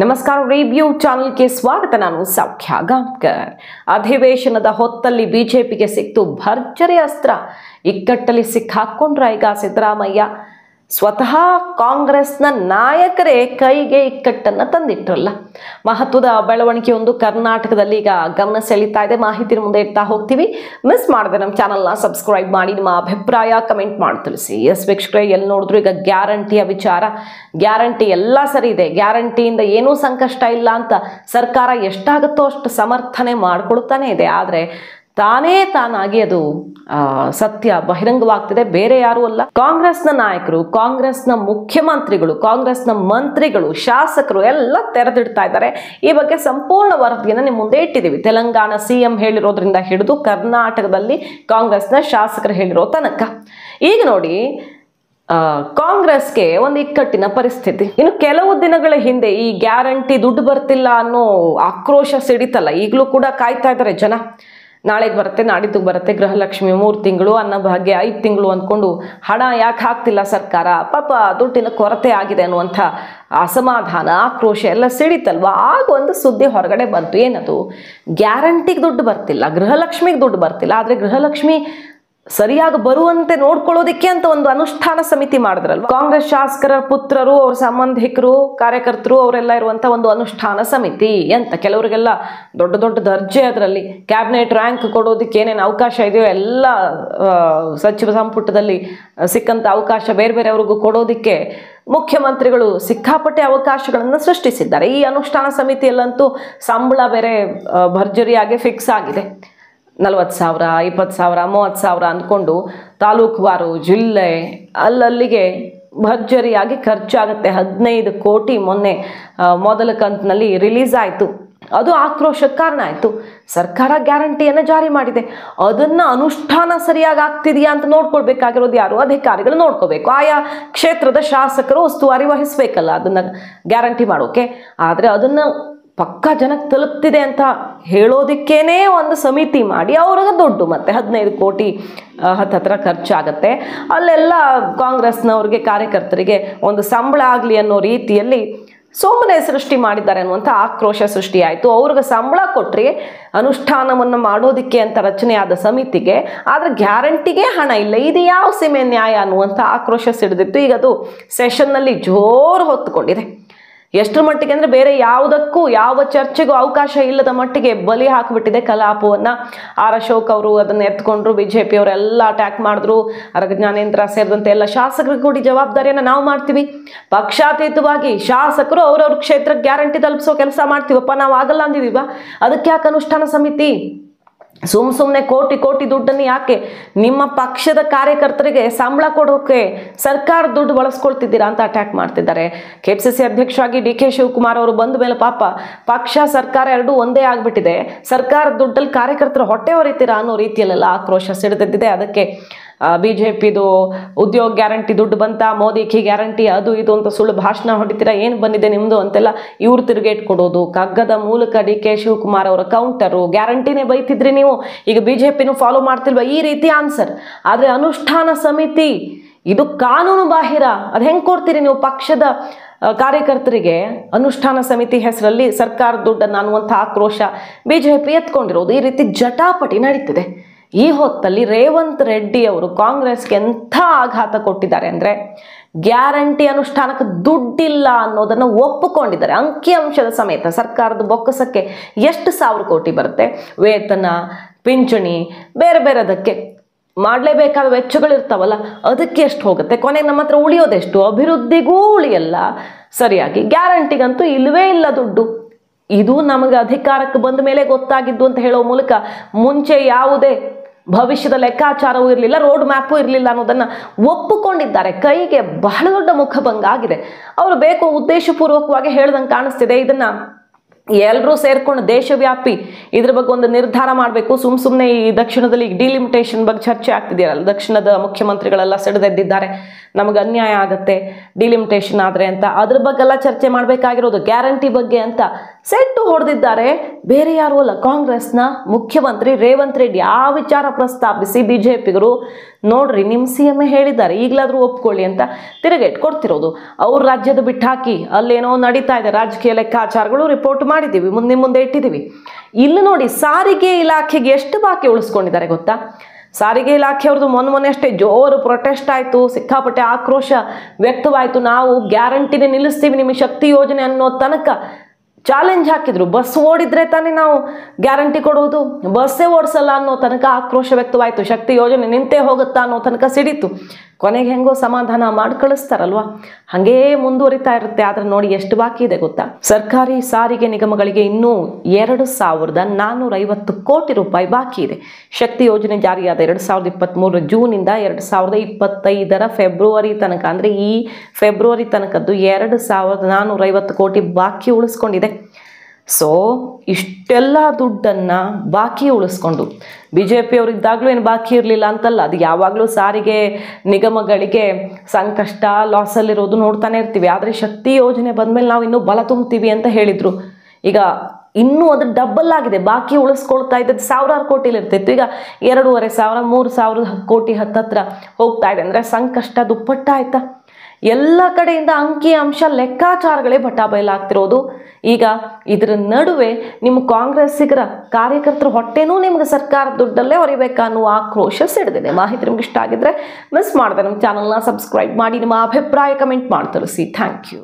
ನಮಸ್ಕಾರ ರಿವ್ಯೂ ಚಾನೆಲ್ಗೆ ಸ್ವಾಗತ. ನಾನು ಸೌಖ್ಯ ಗಾಂವ್ಕರ್. ಅಧಿವೇಶನದ ಹೊತ್ತಲ್ಲಿ ಬಿಜೆಪಿಗೆ ಸಿಕ್ತು ಭರ್ಜರಿ ಅಸ್ತ್ರ. ಇಕ್ಕಟ್ಟಲ್ಲಿ ಸಿಕ್ಕಾಕೊಂಡ್ರ ಈಗ ಸಿದ್ದರಾಮಯ್ಯ. ಸ್ವತಃ ಕಾಂಗ್ರೆಸ್ನ ನಾಯಕರೇ ಕೈಗೆ ಇಕ್ಕಟ್ಟನ್ನು ತಂದಿಟ್ರಲ್ಲ. ಮಹತ್ವದ ಬೆಳವಣಿಗೆಯೊಂದು ಕರ್ನಾಟಕದಲ್ಲಿ ಈಗ ಗಮನ ಸೆಳೀತಾ ಇದೆ. ಮಾಹಿತಿ ಮುಂದೆ ಇಡ್ತಾ ಹೋಗ್ತೀವಿ. ಮಿಸ್ ಮಾಡದೆ ನಮ್ಮ ಚಾನಲ್ನ ಸಬ್ಸ್ಕ್ರೈಬ್ ಮಾಡಿ, ನಿಮ್ಮ ಅಭಿಪ್ರಾಯ ಕಮೆಂಟ್ ಮಾಡಿ ತಿಳಿಸಿ. ಎಸ್ ವೀಕ್ಷಕರೇ, ಎಲ್ಲಿ ನೋಡಿದ್ರು ಈಗ ಗ್ಯಾರಂಟಿಯ ವಿಚಾರ. ಗ್ಯಾರಂಟಿ ಎಲ್ಲ ಸರಿ ಇದೆ, ಗ್ಯಾರಂಟಿಯಿಂದ ಏನೂ ಸಂಕಷ್ಟ ಇಲ್ಲ ಅಂತ ಸರ್ಕಾರ ಎಷ್ಟಾಗುತ್ತೋ ಅಷ್ಟು ಸಮರ್ಥನೆ ಮಾಡ್ಕೊಳ್ತಾನೆ ಇದೆ. ಆದರೆ ತಾನಾಗಿ ಅದು ಸತ್ಯ ಬಹಿರಂಗವಾಗ್ತಿದೆ. ಬೇರೆ ಯಾರೂ ಅಲ್ಲ, ಕಾಂಗ್ರೆಸ್ನ ನಾಯಕರು, ಕಾಂಗ್ರೆಸ್ನ ಮುಖ್ಯಮಂತ್ರಿಗಳು, ಕಾಂಗ್ರೆಸ್ನ ಮಂತ್ರಿಗಳು, ಶಾಸಕರು ಎಲ್ಲ ತೆರೆದಿಡ್ತಾ ಇದ್ದಾರೆ. ಈ ಬಗ್ಗೆ ಸಂಪೂರ್ಣ ವರದಿಯನ್ನು ನಿಮ್ಮ ಮುಂದೆ ಇಟ್ಟಿದ್ದೀವಿ. ತೆಲಂಗಾಣ ಸಿಎಂ ಹೇಳಿರೋದ್ರಿಂದ ಹಿಡಿದು ಕರ್ನಾಟಕದಲ್ಲಿ ಕಾಂಗ್ರೆಸ್ನ ಶಾಸಕರು ಹೇಳಿರೋ ತನಕ. ಈಗ ನೋಡಿ, ಕಾಂಗ್ರೆಸ್ಗೆ ಒಂದು ಇಕ್ಕಟ್ಟಿನ ಪರಿಸ್ಥಿತಿ. ಇನ್ನು ಕೆಲವು ದಿನಗಳ ಹಿಂದೆ ಈ ಗ್ಯಾರಂಟಿ ದುಡ್ಡು ಬರ್ತಿಲ್ಲ ಅನ್ನೋ ಆಕ್ರೋಶ ಸಿಡಿತಲ್ಲ, ಈಗಲೂ ಕೂಡ ಕಾಯ್ತಾ ಇದ್ದಾರೆ ಜನ. ನಾಳೆಗೆ ಬರುತ್ತೆ, ನಾಡಿದ್ದು ಬರುತ್ತೆ, ಗೃಹಲಕ್ಷ್ಮಿ 3 ತಿಂಗಳು, ಅನ್ನಭಾಗ್ಯ 5 ತಿಂಗಳು ಅಂದ್ಕೊಂಡು ಹಣ ಯಾಕೆ ಹಾಕ್ತಿಲ್ಲ ಸರ್ಕಾರ, ಪಾಪ ದುಡ್ಡಿನ ಕೊರತೆ ಆಗಿದೆ ಅನ್ನುವಂಥ ಅಸಮಾಧಾನ, ಆಕ್ರೋಶ ಎಲ್ಲ ಸಿಡಿತಲ್ವಾ. ಆಗ ಒಂದು ಸುದ್ದಿ ಹೊರಗಡೆ ಬಂತು. ಏನದು? ಗ್ಯಾರಂಟಿಗೆ ದುಡ್ಡು ಬರ್ತಿಲ್ಲ, ಗೃಹಲಕ್ಷ್ಮಿಗೆ ದುಡ್ಡು ಬರ್ತಿಲ್ಲ. ಆದರೆ ಗೃಹಲಕ್ಷ್ಮಿ ಸರಿಯಾಗಿ ಬರುವಂತೆ ನೋಡ್ಕೊಳ್ಳೋದಿಕ್ಕೆ ಅಂತ ಒಂದು ಅನುಷ್ಠಾನ ಸಮಿತಿ ಮಾಡಿದ್ರಲ್ವ ಕಾಂಗ್ರೆಸ್ ಶಾಸಕರ ಪುತ್ರರು, ಅವ್ರ ಸಂಬಂಧಿಕರು, ಕಾರ್ಯಕರ್ತರು ಅವರೆಲ್ಲ ಇರುವಂತ ಒಂದು ಅನುಷ್ಠಾನ ಸಮಿತಿ ಅಂತ. ಕೆಲವರಿಗೆಲ್ಲ ದೊಡ್ಡ ದೊಡ್ಡ ದರ್ಜೆ, ಅದರಲ್ಲಿ ಕ್ಯಾಬಿನೆಟ್ ರ್ಯಾಂಕ್ ಕೊಡೋದಕ್ಕೆ ಏನೇನು ಅವಕಾಶ ಇದೆಯೋ ಎಲ್ಲ ಸಚಿವ ಸಂಪುಟದಲ್ಲಿ ಸಿಕ್ಕಂತ ಅವಕಾಶ ಬೇರೆ ಬೇರೆಯವ್ರಿಗೂ ಕೊಡೋದಿಕ್ಕೆ ಮುಖ್ಯಮಂತ್ರಿಗಳು ಸಿಕ್ಕಾಪಟ್ಟೆ ಅವಕಾಶಗಳನ್ನು ಸೃಷ್ಟಿಸಿದ್ದಾರೆ. ಈ ಅನುಷ್ಠಾನ ಸಮಿತಿಯಲ್ಲಂತೂ ಸಂಬಳ ಬೇರೆ ಭರ್ಜರಿಯಾಗಿ ಫಿಕ್ಸ್ ಆಗಿದೆ. 40,000, 20,000, 30,000 ಅಂದ್ಕೊಂಡು ತಾಲೂಕುವಾರು, ಜಿಲ್ಲೆ ಅಲ್ಲಲ್ಲಿಗೆ ಭರ್ಜರಿಯಾಗಿ ಖರ್ಚಾಗುತ್ತೆ. 15 ಕೋಟಿ ಮೊನ್ನೆ ಮೊದಲ ಕಂತಿನಲ್ಲಿ ರಿಲೀಸ್ ಆಯಿತು. ಅದು ಆಕ್ರೋಶಕ್ಕೆ ಕಾರಣ ಆಯಿತು. ಸರ್ಕಾರ ಗ್ಯಾರಂಟಿಯನ್ನು ಜಾರಿ ಮಾಡಿದೆ, ಅದನ್ನು ಅನುಷ್ಠಾನ ಸರಿಯಾಗಿ ಆಗ್ತಿದೆಯಾ ಅಂತ ನೋಡ್ಕೊಳ್ಬೇಕಾಗಿರೋದು ಯಾರು? ಅಧಿಕಾರಿಗಳು ನೋಡ್ಕೋಬೇಕು. ಆಯಾ ಕ್ಷೇತ್ರದ ಶಾಸಕರು ಉಸ್ತುವಾರಿ ವಹಿಸ್ಬೇಕಲ್ಲ ಅದನ್ನು ಗ್ಯಾರಂಟಿ ಮಾಡೋಕೆ. ಆದರೆ ಅದನ್ನು ಪಕ್ಕಾ ಜನಕ್ಕೆ ತಲುಪ್ತಿದೆ ಅಂತ ಹೇಳೋದಕ್ಕೇನೆ ಒಂದು ಸಮಿತಿ ಮಾಡಿ ಅವ್ರಿಗೆ ದುಡ್ಡು ಮತ್ತೆ 15 ಕೋಟಿ ಹತ್ತಿರ ಖರ್ಚಾಗತ್ತೆ. ಅಲ್ಲೆಲ್ಲ ಕಾಂಗ್ರೆಸ್ನವ್ರಿಗೆ, ಕಾರ್ಯಕರ್ತರಿಗೆ ಒಂದು ಸಂಬಳ ಆಗಲಿ ಅನ್ನೋ ರೀತಿಯಲ್ಲಿ ಸುಮ್ಮನೆ ಸೃಷ್ಟಿ ಮಾಡಿದ್ದಾರೆ ಅನ್ನುವಂಥ ಆಕ್ರೋಶ ಸೃಷ್ಟಿಯಾಯಿತು. ಅವ್ರಿಗೆ ಸಂಬಳ ಕೊಟ್ಟರೆ ಅನುಷ್ಠಾನವನ್ನು ಮಾಡೋದಕ್ಕೆ ಅಂತ ರಚನೆಯಾದ ಸಮಿತಿಗೆ, ಆದರೆ ಗ್ಯಾರಂಟಿಗೆ ಹಣ ಇಲ್ಲ, ಇದು ಯಾವ ಸೀಮೆ ನ್ಯಾಯ ಅನ್ನುವಂಥ ಆಕ್ರೋಶ ಸಿಡಿದಿತ್ತು. ಈಗ ಅದು ಸೆಷನ್ನಲ್ಲಿ ಜೋರು ಹೊತ್ತುಕೊಂಡಿದೆ. ಎಷ್ಟರ ಮಟ್ಟಿಗೆ ಅಂದರೆ ಬೇರೆ ಯಾವುದಕ್ಕೂ, ಯಾವ ಚರ್ಚೆಗೂ ಅವಕಾಶ ಇಲ್ಲದ ಮಟ್ಟಿಗೆ ಬಲಿ ಹಾಕಿಬಿಟ್ಟಿದೆ ಕಲಾಪವನ್ನು. ಆರ್ ಅಶೋಕ್ ಅವರು ಅದನ್ನು ಎತ್ಕೊಂಡ್ರು, ಬಿಜೆಪಿ ಅವರೆಲ್ಲ ಅಟ್ಯಾಕ್ ಮಾಡಿದ್ರು. ಜ್ಞಾನೇಂದ್ರ ಸೇರಿದಂತೆ ಎಲ್ಲ ಶಾಸಕರಿಗೆ ಕೂಡಿ ಜವಾಬ್ದಾರಿಯನ್ನು ನಾವು ಮಾಡ್ತೀವಿ, ಪಕ್ಷಾತೀತವಾಗಿ ಶಾಸಕರು ಅವ್ರವ್ರ ಕ್ಷೇತ್ರಕ್ಕೆ ಗ್ಯಾರಂಟಿ ತಲುಪಿಸೋ ಕೆಲಸ ಮಾಡ್ತೀವಪ್ಪ, ನಾವು ಆಗಲ್ಲ ಅಂದಿದೀವ. ಅದಕ್ಕೆ ಯಾಕೆ ಅನುಷ್ಠಾನ ಸಮಿತಿ? ಸುಮ್ಮನೆ ಕೋಟಿ ಕೋಟಿ ದುಡ್ಡನ್ನು ಯಾಕೆ ನಿಮ್ಮ ಪಕ್ಷದ ಕಾರ್ಯಕರ್ತರಿಗೆ ಸಂಬಳ ಕೊಡೋಕೆ ಸರ್ಕಾರ ದುಡ್ಡು ಬಳಸ್ಕೊಳ್ತಿದ್ದೀರಾ ಅಂತ ಅಟ್ಯಾಕ್ ಮಾಡ್ತಿದ್ದಾರೆ. ಕೆಪಿಸಿಸಿ ಅಧ್ಯಕ್ಷರಾಗಿ ಡಿ ಕೆ ಶಿವಕುಮಾರ್ ಅವರು ಬಂದ ಮೇಲೆ ಪಾಪ ಪಕ್ಷ ಸರ್ಕಾರ ಎರಡೂ ಒಂದೇ ಆಗಿಬಿಟ್ಟಿದೆ. ಸರ್ಕಾರದ ದುಡ್ಡಲ್ಲಿ ಕಾರ್ಯಕರ್ತರು ಹೊಟ್ಟೆ ಹೊರಿತೀರಾ ಅನ್ನೋ ರೀತಿಯಲ್ಲೆಲ್ಲ ಆಕ್ರೋಶ ಸಿಡಿದಿದ್ದಿದೆ. ಅದಕ್ಕೆ ಬಿಜೆಪಿದು ಉದ್ಯೋಗ ಗ್ಯಾರಂಟಿ ದುಡ್ಡು ಬಂತ, ಮೋದಿಗೆ ಗ್ಯಾರಂಟಿ ಅದು ಇದು ಅಂತ ಸುಳ್ಳು ಭಾಷಣ ಹೊಡಿತೀರಾ, ಏನು ಬಂದಿದೆ ನಿಮ್ಮದು ಅಂತೆಲ್ಲ ಇವ್ರು ತಿರುಗೇಟ್ ಕೊಡೋದು. ಕಗ್ಗದ ಮೂಲಕ ಡಿ ಕೆ ಶಿವಕುಮಾರ್ ಅವರ ಕೌಂಟರು, ಗ್ಯಾರಂಟಿನೇ ಬೈತಿದ್ರಿ ನೀವು, ಈಗ ಬಿಜೆಪಿನೂ ಫಾಲೋ ಮಾಡ್ತಿಲ್ವಾ, ಈ ರೀತಿ ಆನ್ಸರ್. ಆದರೆ ಅನುಷ್ಠಾನ ಸಮಿತಿ ಇದು ಕಾನೂನು ಬಾಹಿರ. ಅದು ಹೆಂಗೆ ಕೊಡ್ತೀರಿ ನೀವು ಪಕ್ಷದ ಕಾರ್ಯಕರ್ತರಿಗೆ? ಅನುಷ್ಠಾನ ಸಮಿತಿ ಹೆಸರಲ್ಲಿ ಸರ್ಕಾರ ದುಡ್ಡನ್ನು ಅನ್ನುವಂಥ ಆಕ್ರೋಶ ಬಿಜೆಪಿ ಎತ್ಕೊಂಡಿರೋದು. ಈ ರೀತಿ ಜಟಾಪಟಿ ನಡೀತಿದೆ. ಈ ಹೊತ್ತಲ್ಲಿ ರೇವಂತ್ ರೆಡ್ಡಿ ಅವರು ಕಾಂಗ್ರೆಸ್ಗೆ ಎಂಥ ಆಘಾತ ಕೊಟ್ಟಿದ್ದಾರೆ ಅಂದರೆ, ಗ್ಯಾರಂಟಿ ಅನುಷ್ಠಾನಕ್ಕೆ ದುಡ್ಡಿಲ್ಲ ಅನ್ನೋದನ್ನು ಒಪ್ಪಿಕೊಂಡಿದ್ದಾರೆ. ಅಂಕಿಅಂಶದ ಸಮೇತ ಸರ್ಕಾರದ ಬೊಕ್ಕಸಕ್ಕೆ ಎಷ್ಟು 1,000 ಕೋಟಿ ಬರುತ್ತೆ, ವೇತನ, ಪಿಂಚಣಿ, ಬೇರೆ ಬೇರೆದಕ್ಕೆ ಮಾಡಲೇಬೇಕಾದ ವೆಚ್ಚಗಳಿರ್ತಾವಲ್ಲ, ಅದಕ್ಕೆ ಎಷ್ಟು ಹೋಗುತ್ತೆ, ಕೊನೆಗೆ ನಮ್ಮ ಹತ್ರ ಉಳಿಯೋದೆಷ್ಟು? ಅಭಿವೃದ್ಧಿಗೂ ಉಳಿಯಲ್ಲ ಸರಿಯಾಗಿ, ಗ್ಯಾರಂಟಿಗಂತೂ ಇಲ್ಲವೇ ಇಲ್ಲ ದುಡ್ಡು. ಇದು ನಮಗೆ ಅಧಿಕಾರಕ್ಕೆ ಬಂದ ಮೇಲೆ ಗೊತ್ತಾಗಿದ್ದು ಅಂತ ಹೇಳೋ ಮೂಲಕ ಮುಂಚೆ ಯಾವುದೇ ಭವಿಷ್ಯದ ಲೆಕ್ಕಾಚಾರವೂ ಇರಲಿಲ್ಲ, ರೋಡ್ ಮ್ಯಾಪು ಇರಲಿಲ್ಲ ಅನ್ನೋದನ್ನು ಒಪ್ಪಿಕೊಂಡಿದ್ದಾರೆ. ಕೈಗೆ ಬಹಳ ದೊಡ್ಡ ಮುಖಭಂಗ ಆಗಿದೆ. ಅವರು ಬೇಕು ಉದ್ದೇಶಪೂರ್ವಕವಾಗಿ ಹೇಳ್ದಂಗೆ ಕಾಣಿಸ್ತಿದೆ. ಇದನ್ನು ಎಲ್ಲರೂ ಸೇರ್ಕೊಂಡು ದೇಶವ್ಯಾಪಿ ಇದ್ರ ಬಗ್ಗೆ ಒಂದು ನಿರ್ಧಾರ ಮಾಡಬೇಕು. ಸುಮ್ಮನೆ ಈ ದಕ್ಷಿಣದಲ್ಲಿ ಡಿಲಿಮಿಟೇಷನ್ ಬಗ್ಗೆ ಚರ್ಚೆ ಆಗ್ತಿದೆಯಲ್ಲ, ದಕ್ಷಿಣದ ಮುಖ್ಯಮಂತ್ರಿಗಳೆಲ್ಲ ಸಿಡಿದೆದ್ದಿದ್ದಾರೆ, ನಮಗೆ ಅನ್ಯಾಯ ಆಗುತ್ತೆ ಡಿಲಿಮಿಟೇಷನ್ ಆದರೆ ಅಂತ, ಅದ್ರ ಬಗ್ಗೆಲ್ಲ ಚರ್ಚೆ ಮಾಡಬೇಕಾಗಿರೋದು. ಗ್ಯಾರಂಟಿ ಬಗ್ಗೆ ಅಂತ ಸೆಟ್ಟು ಹೊಡೆದಿದ್ದಾರೆ. ಬೇರೆ ಯಾರು ಅಲ್ಲ, ಕಾಂಗ್ರೆಸ್ನ ಮುಖ್ಯಮಂತ್ರಿ ರೇವಂತ್ ರೆಡ್ಡಿ. ಆ ವಿಚಾರ ಪ್ರಸ್ತಾಪಿಸಿ ಬಿಜೆಪಿಗರು ನೋಡ್ರಿ ನಿಮ್ಮ CM ಹೇಳಿದ್ದಾರೆ ಈಗಲಾದರೂ ಒಪ್ಕೊಳ್ಳಿ ಅಂತ ತಿರುಗೇಟ್ ಕೊಡ್ತಿರೋದು. ಅವ್ರ ರಾಜ್ಯದ ಬಿಟ್ಟು ಹಾಕಿ ಅಲ್ಲೇನೋ ನಡೀತಾ ಇದೆ ರಾಜಕೀಯ ಲೆಕ್ಕಾಚಾರಗಳು, ರಿಪೋರ್ಟ್ ಮಾಡಿದ್ದೀವಿ, ಮುಂದೆ ಇಟ್ಟಿದ್ದೀವಿ. ಇಲ್ಲಿ ನೋಡಿ ಸಾರಿಗೆ ಇಲಾಖೆಗೆ ಎಷ್ಟು ಬಾಕಿ ಉಳಿಸ್ಕೊಂಡಿದ್ದಾರೆ ಗೊತ್ತಾ? ಸಾರಿಗೆ ಇಲಾಖೆಯವ್ರದ್ದು ಮೊನ್ನೆ ಅಷ್ಟೇ ಜೋರು ಪ್ರೊಟೆಸ್ಟ್ ಆಯಿತು, ಸಿಕ್ಕಾಪಟ್ಟೆ ಆಕ್ರೋಶ ವ್ಯಕ್ತವಾಯಿತು. ನಾವು ಗ್ಯಾರಂಟಿನೇ ನಿಲ್ಲಿಸ್ತೀವಿ ನಿಮಗೆ ಶಕ್ತಿ ಯೋಜನೆ ಅನ್ನೋ ತನಕ ಚಾಲೆಂಜ್ ಹಾಕಿದ್ರು. ಬಸ್ ಓಡಿದ್ರೆ ತಾನೇ ನಾವು ಗ್ಯಾರಂಟಿ ಕೊಡೋದು, ಬಸ್ಸೇ ಓಡಿಸಲ್ಲ ಅನ್ನೋ ತನಕ ಆಕ್ರೋಶ ವ್ಯಕ್ತವಾಯಿತು. ಶಕ್ತಿ ಯೋಜನೆ ನಿಂತೇ ಹೋಗುತ್ತಾ ಅನ್ನೋ ತನಕ ಸಿಡಿತು. ಕೊನೆಗೆ ಹೆಂಗೋ ಸಮಾಧಾನ ಮಾಡಿ ಕಳಿಸ್ತಾರಲ್ವಾ, ಹಾಗೇ ಮುಂದುವರಿತಾ ಇರುತ್ತೆ. ಆದರೆ ನೋಡಿ ಎಷ್ಟು ಬಾಕಿ ಇದೆ ಗೊತ್ತಾ? ಸರ್ಕಾರಿ ಸಾರಿಗೆ ನಿಗಮಗಳಿಗೆ ಇನ್ನೂ 2,450 ಕೋಟಿ ರೂಪಾಯಿ ಬಾಕಿ ಇದೆ. ಶಕ್ತಿ ಯೋಜನೆ ಜಾರಿಯಾದ 2023 ಜೂನಿಂದ 2025 ಫೆಬ್ರವರಿ ತನಕ, ಅಂದರೆ ಈ ಫೆಬ್ರವರಿ ತನಕದ್ದು 2,450 ಕೋಟಿ ಬಾಕಿ ಉಳಿಸ್ಕೊಂಡಿದೆ. ಸೊ ಇಷ್ಟೆಲ್ಲ ದುಡ್ಡನ್ನು ಬಾಕಿ ಉಳಿಸ್ಕೊಂಡು BJP-ಅವರಿದ್ದಾಗಲೂ ಏನು ಬಾಕಿ ಇರಲಿಲ್ಲ ಅಂತಲ್ಲ, ಅದು ಯಾವಾಗಲೂ ಸಾರಿಗೆ ನಿಗಮಗಳಿಗೆ ಸಂಕಷ್ಟ ಲಾಸಲ್ಲಿರೋದು ನೋಡ್ತಾನೆ ಇರ್ತೀವಿ. ಆದರೆ ಶಕ್ತಿ ಯೋಜನೆ ಬಂದಮೇಲೆ ನಾವು ಇನ್ನೂ ಬಲ ತುಂಬ್ತೀವಿ ಅಂತ ಹೇಳಿದರು. ಈಗ ಇನ್ನೂ ಅದು ಡಬಲ್ ಆಗಿದೆ. ಬಾಕಿ ಉಳಿಸ್ಕೊಳ್ತಾ ಇದ್ದದ್ದು ಸಾವಿರಾರು ಕೋಟಿಲಿ ಇರ್ತಿತ್ತು, ಈಗ 2,500 3,000 ಕೋಟಿ ಹತ್ತತ್ರ ಹೋಗ್ತಾ ಇದೆ. ಅಂದರೆ ಸಂಕಷ್ಟ ದುಪ್ಪಟ್ಟಾಯ್ತಾ? ಎಲ್ಲ ಕಡೆಯಿಂದ ಅಂಕಿ ಅಂಶ ಲೆಕ್ಕಾಚಾರಗಳೇ ಬಟಾಬಯಲಾಗ್ತಿರೋದು. ಈಗ ಇದರ ನಡುವೆ ನಿಮ್ಮ ಕಾಂಗ್ರೆಸ್ಸಿಗರ ಕಾರ್ಯಕರ್ತರ ಹೊಟ್ಟೆನೂ ನಿಮ್ಗೆ ಸರ್ಕಾರದ ದುಡ್ಡಲ್ಲೇ ಹೊರಿಬೇಕಾ ಅನ್ನುವ ಆಕ್ರೋಶ ಸಿಡಿದಿದೆ. ಮಾಹಿತಿ ನಿಮ್ಗೆ ಇಷ್ಟ ಆಗಿದ್ರೆ ಮಿಸ್ ಮಾಡದೆ ನಮ್ಮ ಚಾನಲ್ನ ಸಬ್ಸ್ಕ್ರೈಬ್ ಮಾಡಿ, ನಿಮ್ಮ ಅಭಿಪ್ರಾಯ ಕಮೆಂಟ್ ಮಾಡಿ ತಿಳಿಸಿ. Thank you.